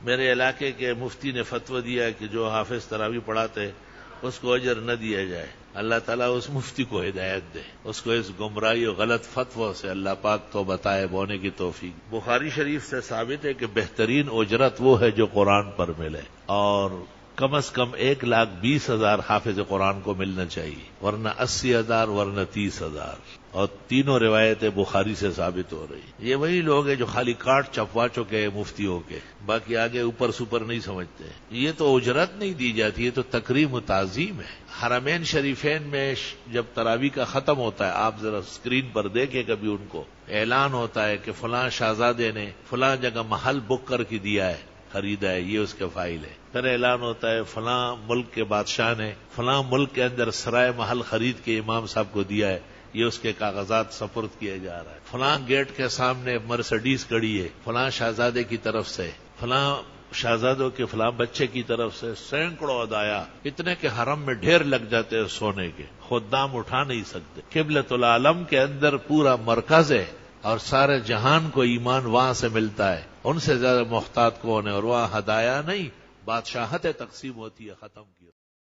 میرے علاقے کے مفتی نے فتویٰ دیا کہ جو حافظ تراویح پڑھاتے اس کو اجر نہ دیا جائے. اللہ تعالیٰ اس مفتی کو ہدایت دے، اس کو اس گمراہی اور غلط فتووں سے اللہ پاک توبہ طائب ہونے کی توفیق. بخاری شریف سے ثابت ہے کہ بہترین اجرت وہ ہے جو قرآن پر ملے، اور کم از کم 1,20,000 حافظ قرآن کو ملنا چاہیے، ورنہ 80,000 ورنہ 30,000. اور تینوں روایتیں بخاری سے ثابت ہو رہی. یہ وہی لوگ ہیں جو خالی کاٹ چپوا چکے ہیں مفتیوں کے، باقی آگے اوپر سپر نہیں سمجھتے. یہ تو اجرت نہیں دی جاتی، یہ تو تکریم و تعظیم ہے. حرمین شریفین میں جب تراویح کا ختم ہوتا ہے، آپ ذرا اسکرین پر دیکھیں کبھی، ان کو اعلان ہوتا ہے کہ فلاں شہزادے نے فلاں جگہ محل بک کر کے دیا ہے، خریدا ہے، یہ اس کے فائل ہے. پھر اعلان ہوتا ہے فلاں ملک کے بادشاہ نے فلاں ملک کے اندر سرائے محل خرید کے امام صاحب کو دیا ہے، یہ اس کے کاغذات سپرد کیے جا رہا ہے. فلاں گیٹ کے سامنے مرسڈیز کھڑی ہے فلاں شہزادے کی طرف سے، فلاں شہزادوں کے فلاں بچے کی طرف سے، سینکڑوں ہدایا، اتنے کہ حرم میں ڈھیر لگ جاتے ہیں سونے کے، خدام اٹھا نہیں سکتے. قبلۃ العالم کے اندر پورا مرکز ہے، اور سارے جہان کو ایمان وہاں سے ملتا ہے. ان سے زیادہ محتاط کون ہے؟ اور وہاں ہدایا نہیں، بادشاہتیں تقسیم ہوتی ہے. ختم کی